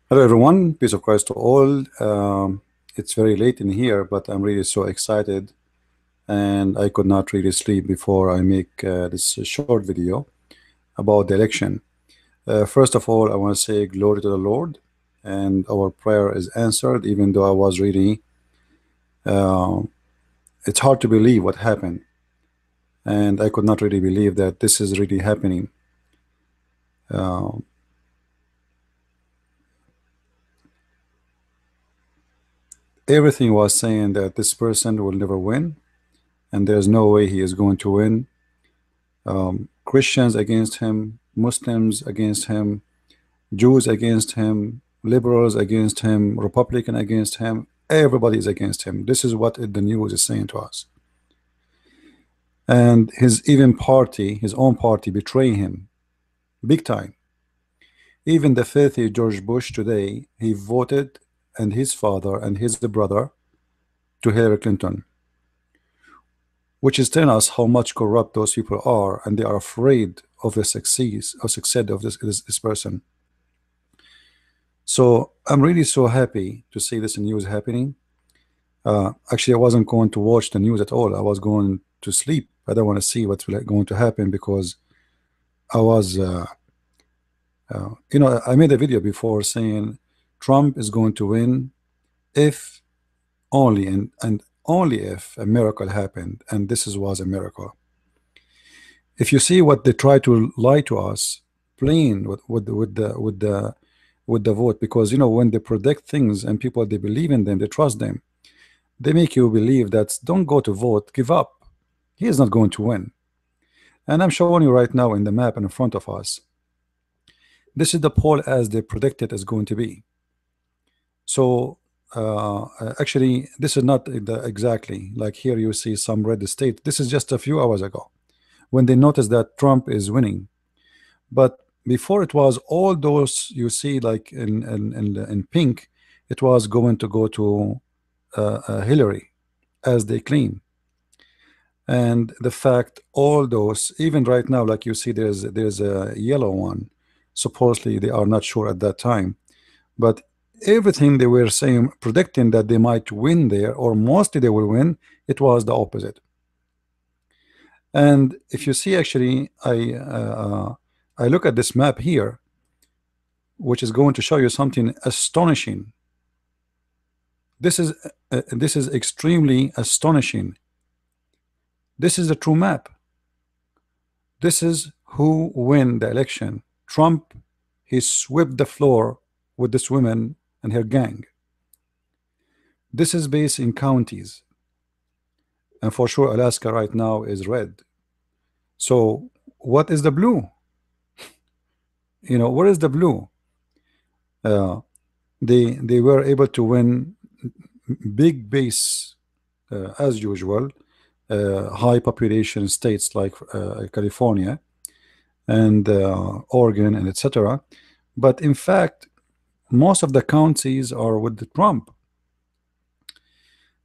Hello, everyone. Peace of Christ to all. It's very late in here, but I'm really so excited, and I could not really sleep before I make this short video about the election. First of all, I want to say glory to the Lord, and our prayer is answered, even though I was really, uh, it's hard to believe what happened, and I could not really believe that this is really happening. Uh, Everything was saying that this person will never win, and there's no way he is going to win. Christians against him, Muslims against him, Jews against him, liberals against him, Republican against him. Everybody is against him. This is what the news is saying to us. And his even party, his own party, betray him big time. Even the filthy George Bush today, he voted and his father and his brother to Hillary Clinton, which is telling us how much corrupt those people are, and they are afraid of the success of this person. So I'm really so happy to see this news happening. Actually, I wasn't going to watch the news at all. I was going to sleep. I don't want to see what's going to happen because I was, I made a video before saying Trump is going to win if only and only if a miracle happened, and was a miracle. If you see what they try to lie to us, playing with the vote, because when they predict things and people they believe in them, they trust them. They make you believe that don't go to vote, give up. He is not going to win. And I'm showing you right now in the map in front of us. This is the poll as they predicted is going to be. So actually, this is not exactly like here you see some red state. This is just a few hours ago when they noticed that Trump is winning. But before it was all those you see like in pink, it was going to go to Hillary as they claim. And the fact all those even right now, like you see, there's a yellow one. Supposedly they are not sure at that time, but everything they were saying, predicting that they might win there or mostly they will win, it was the opposite. And if you see, actually, I look at this map here, which is going to show you something astonishing. This is extremely astonishing. This is the true map. This is who win the election. Trump, he swept the floor with this woman and her gang. This is based in counties, and for sure Alaska right now is red. So what is the blue? What is the blue? Uh, they were able to win big base as usual, high population states like California and Oregon and etc. But in fact, most of the counties are with the Trump.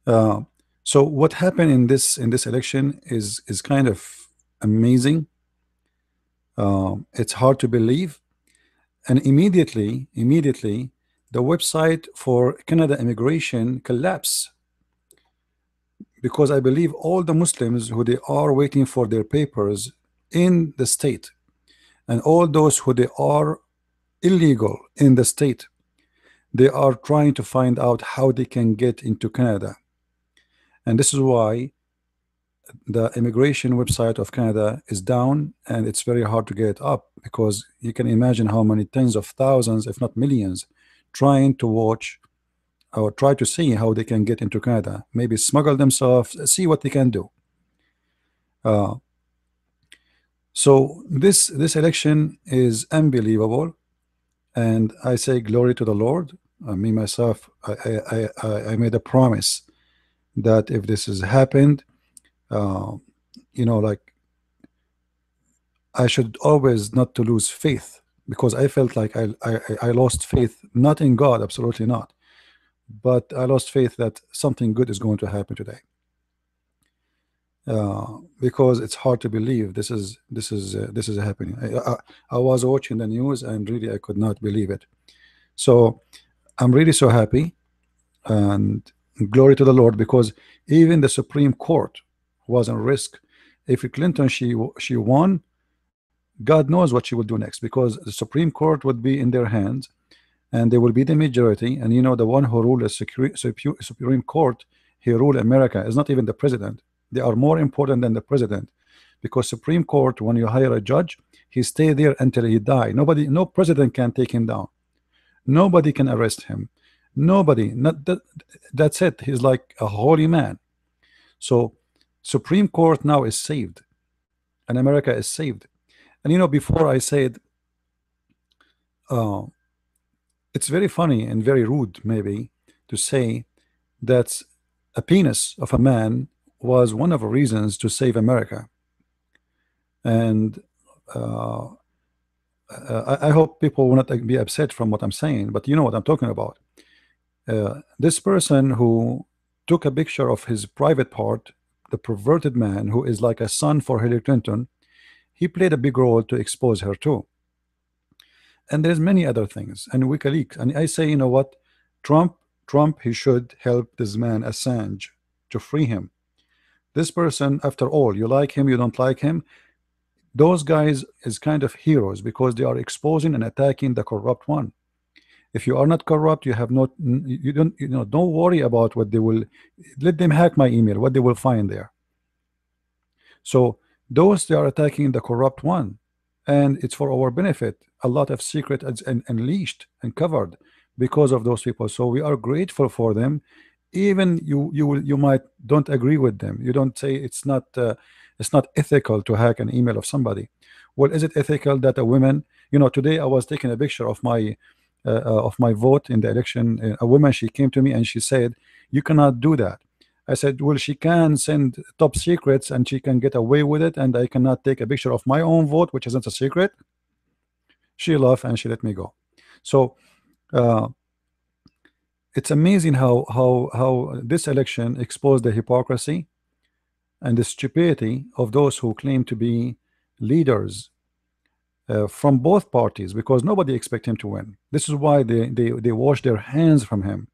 So what happened in this election is kind of amazing. It's hard to believe, and immediately the website for Canada immigration collapsed, because I believe all the Muslims who they are waiting for their papers in the state, and all those who they are illegal in the state, they are trying to find out how they can get into Canada. And this is why the immigration website of Canada is down, and it's very hard to get up, because you can imagine how many tens of thousands, if not millions, trying to watch or try to see how they can get into Canada, maybe smuggle themselves, see what they can do. So this election is unbelievable, and I say glory to the Lord. Me myself, I made a promise that if this has happened, like I should always not to lose faith, because I felt like I lost faith, not in God, absolutely not, but I lost faith that something good is going to happen today. Because it's hard to believe this is happening. I was watching the news and really I could not believe it. So I'm really so happy, and glory to the Lord, because even the Supreme Court was on risk. If Clinton she won, God knows what she will do next, because the Supreme Court would be in their hands, and they will be the majority. And you know, the one who rule the Supreme Court, he rule America, is not even the president. They are more important than the president, because Supreme Court, when you hire a judge, he stay there until he die. Nobody, no president can take him down. Nobody can arrest him. Nobody. Not that. That's it. He's like a holy man. So Supreme Court now is saved, and America is saved. And you know, before I said, uh, it's very funny and very rude, maybe, to say that a penis of a man was one of the reasons to save America. And uh, I hope people will not be upset from what I'm saying, but you know what I'm talking about. This person who took a picture of his private part, the perverted man who is like a son for Hillary Clinton, he played a big role to expose her too. And there's many other things, and WikiLeaks. And I say, you know what, Trump, he should help this man Assange to free him. This person, after all, you like him, you don't like him, those guys is kind of heroes, because they are exposing and attacking the corrupt one. If you are not corrupt, you have not, you don't, you know, don't worry about what they will, let them hack my email, what they will find there. So those, they are attacking the corrupt one, and it's for our benefit. A lot of secret is unleashed and covered because of those people. So we are grateful for them. Even you might don't agree with them. You don't say it's not ethical to hack an email of somebody. Well, is it ethical that a woman, you know, today I was taking a picture of my vote in the election. A woman, she came to me and she said, you cannot do that. I said, well, she can send top secrets and she can get away with it, and I cannot take a picture of my own vote, which isn't a secret. She laughed and she let me go. So uh, it's amazing how this election exposed the hypocrisy and the stupidity of those who claim to be leaders from both parties, because nobody expect him to win. This is why they wash their hands from him.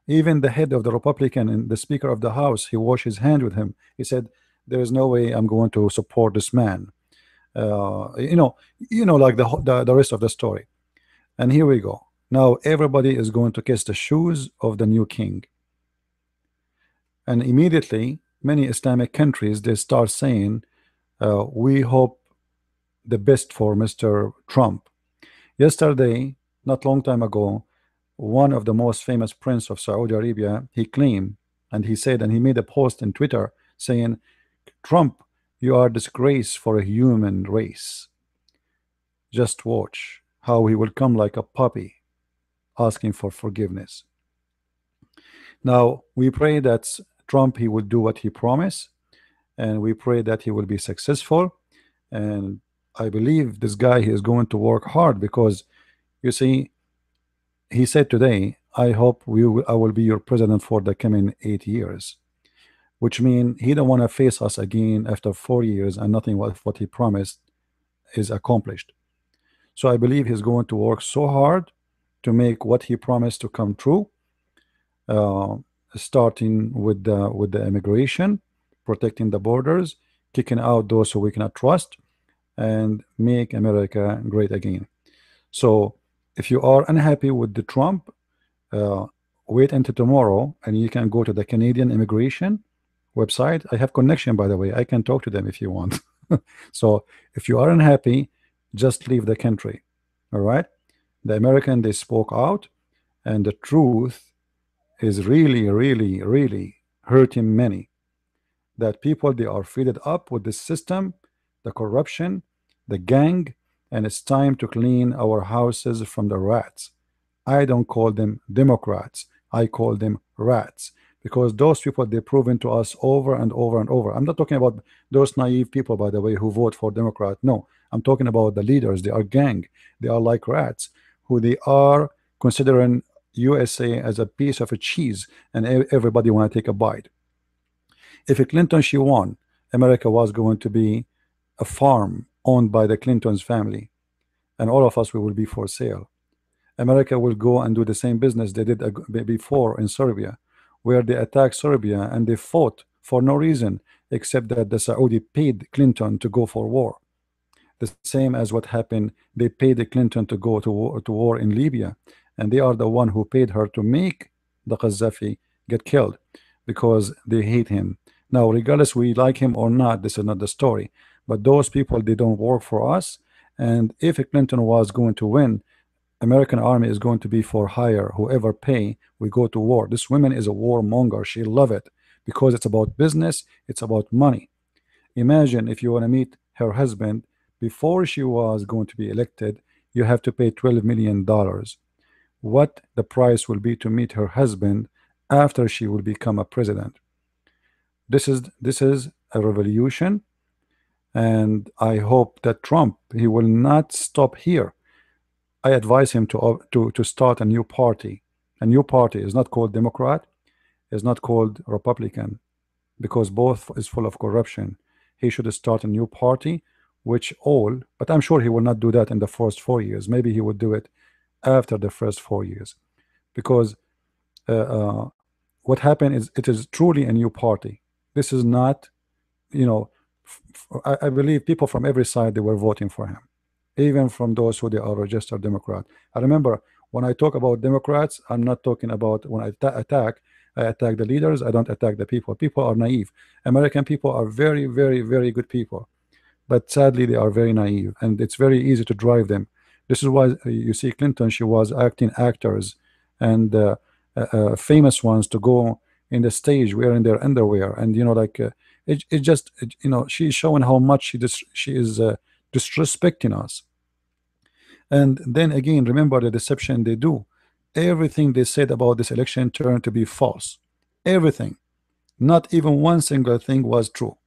Even the head of the Republican and the Speaker of the House, he washed his hand with him. He said, there is no way I'm going to support this man. Like the rest of the story. And here we go. Now everybody is going to kiss the shoes of the new king. And immediately, many Islamic countries, they start saying, we hope the best for Mr. Trump. Yesterday, not long time ago, one of the most famous prince of Saudi Arabia, he claimed, and he said, and he made a post in Twitter saying, Trump, you are a disgrace for a human race. Just watch how he will come like a puppy asking for forgiveness. Now we pray that Trump, he will do what he promised, and we pray that he will be successful. And I believe this guy, he is going to work hard, because you see, he said today, I hope I will be your president for the coming 8 years, which means he don't want to face us again after 4 years and nothing what he promised is accomplished. So I believe he's going to work so hard to make what he promised to come true, starting with the immigration, protecting the borders, kicking out those who we cannot trust, and make America great again. So if you are unhappy with the Trump, wait until tomorrow, and you can go to the Canadian immigration website. I have connection, by the way. I can talk to them if you want. So if you are unhappy, just leave the country. All right. The American, they spoke out, and the truth is really, really, really hurting many. That people, they are fed up with the system, the corruption, the gang, and it's time to clean our houses from the rats. I don't call them Democrats. I call them rats, because those people, they've proven to us over and over and over. I'm not talking about those naive people, by the way, who vote for Democrat. No, I'm talking about the leaders. They are gang. They are like rats, who they are considering USA as a piece of a cheese, and everybody want to take a bite. If Clinton, she won, America was going to be a farm owned by the Clintons family, and all of us, we will be for sale. America will go and do the same business they did before in Serbia, where they attacked Serbia and they fought for no reason except that the Saudi paid Clinton to go for war. The same as what happened, they paid the Clinton to go to war in Libya, and they are the one who paid her to make the Gaddafi get killed because they hate him. Now, regardless we like him or not, this is not the story. But those people, they don't work for us. And if Clinton was going to win, American army is going to be for hire. Whoever pay, we go to war. This woman is a warmonger. She love it because it's about business. It's about money. Imagine if you want to meet her husband before she was going to be elected, you have to pay $12 million. What the price will be to meet her husband after she will become a president? This is a revolution, and I hope that Trump, he will not stop here. I advise him to start a new party. A new party is not called Democrat, is not called Republican, because both is full of corruption. He should start a new party, which all, but I'm sure he will not do that in the first 4 years. Maybe he would do it after the first 4 years, because uh, uh, what happened is it is truly a new party. This is not, you know, I believe people from every side they were voting for him, even from those who they are registered Democrat. I remember when I talk about Democrats, I'm not talking about when I attack. I attack the leaders. I don't attack the people. People are naive. American people are very, very, very good people, but sadly they are very naive, and it's very easy to drive them. This is why you see Clinton, she was acting actors and famous ones to go in the stage wearing their underwear, and like it just she's showing how much she is disrespecting us. And then again, remember the deception they do. Everything they said about this election turned to be false. Everything. Not even one single thing was true.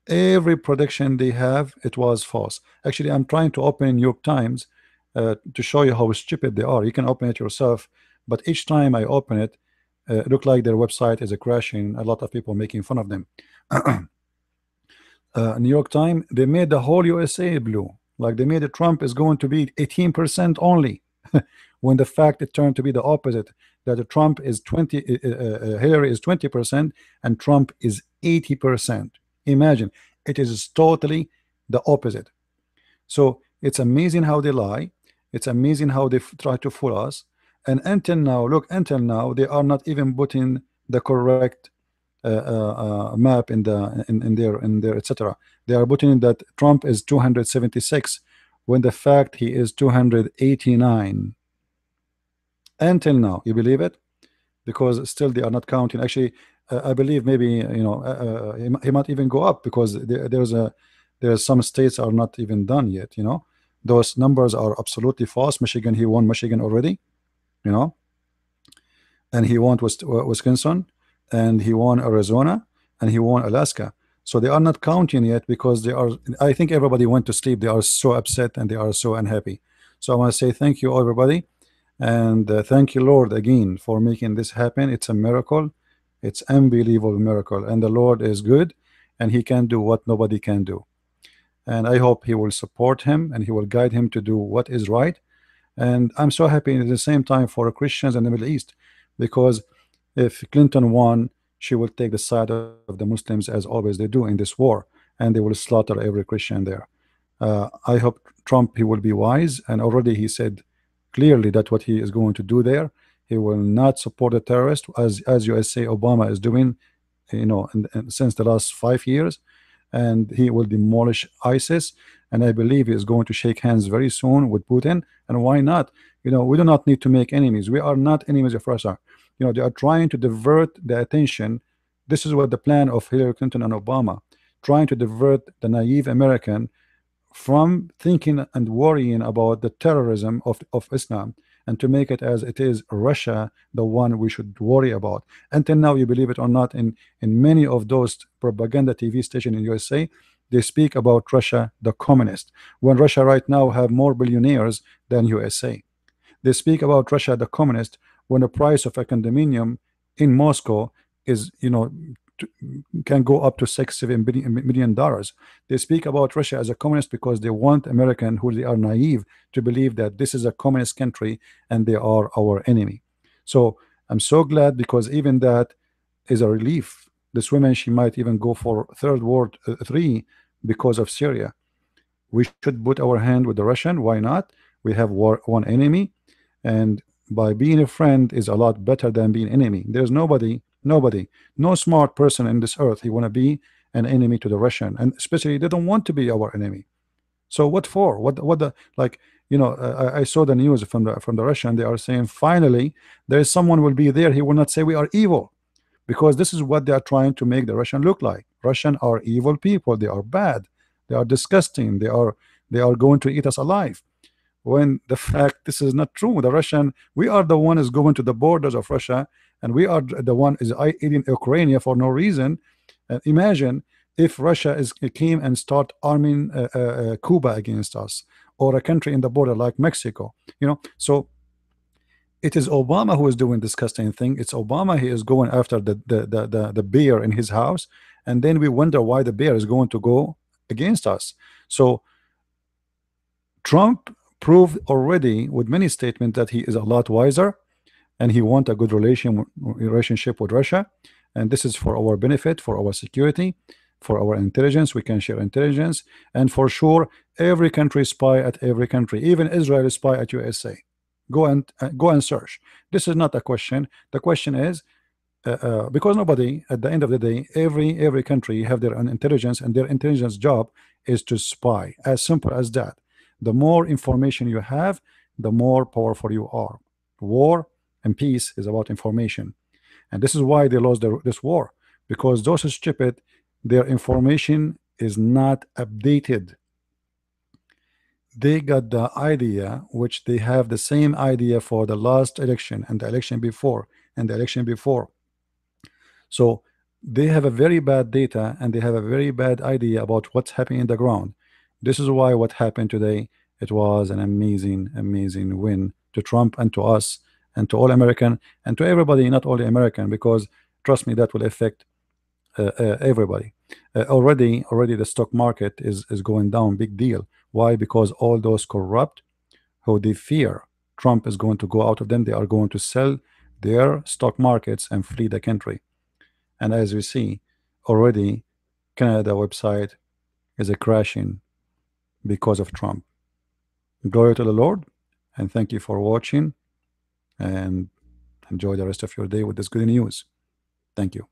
Every prediction they have, it was false. Actually, I'm trying to open New York Times to show you how stupid they are. You can open it yourself, but each time I open it, it look like their website is crashing. A lot of people making fun of them. New York Times, they made the whole USA blue. Like they made it Trump is going to be 18% only, when the fact it turned to be the opposite. That Trump is 20, Hillary is 20%, and Trump is 80%. Imagine, it is totally the opposite. So it's amazing how they lie. It's amazing how they try to fool us. And until now, look, until now, they are not even putting the correct map in their etc. They are putting in that Trump is 276 when the fact he is 289 until now. You believe it? Because still they are not counting. Actually, I believe maybe he might even go up, because there's some states are not even done yet. Those numbers are absolutely false. Michigan, he won Michigan already, and he won Wisconsin, and he won Arizona, and he won Alaska. So they are not counting yet, because they are, I think everybody went to sleep. They are so upset and they are so unhappy. So I want to say thank you everybody, and thank you Lord again for making this happen. It's a miracle. It's unbelievable miracle, and the Lord is good, and he can do what nobody can do. And I hope he will support him and he will guide him to do what is right. And I'm so happy at the same time for Christians in the Middle East, because if Clinton won, she will take the side of the Muslims, as always they do in this war, and they will slaughter every Christian there. I hope Trump, he will be wise, and already he said clearly that what he is going to do there, he will not support the terrorists, as USA Obama is doing, since the last 5 years, and he will demolish ISIS. And I believe he is going to shake hands very soon with Putin. And why not? We do not need to make enemies. We are not enemies of Russia. They are trying to divert the attention. This is what the plan of Hillary Clinton and Obama, trying to divert the naive American from thinking and worrying about the terrorism of Islam, and to make it as it is Russia the one we should worry about. Until now, you believe it or not, in many of those propaganda TV stations in USA, they speak about Russia the communist, when Russia right now have more billionaires than USA. They speak about Russia the communist when the price of a condominium in Moscow is can go up to 6-7 billion dollars. They speak about Russia as a communist because they want American, who they are naive, to believe that this is a communist country and they are our enemy. So I'm so glad, because even that is a relief. This woman, she might even go for third world three because of Syria. We should put our hand with the Russian. Why not? We have one enemy, and by being a friend is a lot better than being enemy. There's nobody, no smart person in this earth he want to be an enemy to the Russian, and especially they don't want to be our enemy. So what for? What the, like, I saw the news from the Russian. They are saying finally there is someone will be there. He will not say we are evil, because this is what they are trying to make the Russian look like. Russian are evil people. They are bad. They are disgusting. They are going to eat us alive. When the fact this is not true. The Russian, we are the one is going to the borders of Russia, and we are the one is eating Ukraine for no reason. Imagine if Russia came and start arming Cuba against us, or a country in the border like Mexico. So it is Obama who is doing disgusting thing. It's Obama. He is going after the bear in his house, and then we wonder why the bear is going to go against us. So Trump proved already with many statements that he is a lot wiser, and he want a good relationship with Russia, and this is for our benefit, for our security, for our intelligence. We can share intelligence, and for sure every country spy at every country. Even Israel spy at USA. Go and search. This is not a question. The question is because nobody, at the end of the day, every country have their own intelligence, and their intelligence job is to spy. As simple as that. The more information you have, the more powerful you are. War and peace is about information, and this is why they lost this war, because those are stupid. Their information is not updated. They got the idea, which they have the same idea for the last election and the election before and the election before. So they have a very bad data, and they have a very bad idea about what's happening in the ground. This is why what happened today, it was an amazing win to Trump and to us and to all American and to everybody, not only American, because trust me, that will affect everybody. Already the stock market is going down, big deal. Why? Because all those corrupt, who they fear Trump is going to go out of them, they are going to sell their stock markets and flee the country. And as we see already, Canada website is a crashing because of Trump. Glory to the Lord, and thank you for watching, and enjoy the rest of your day with this good news. Thank you.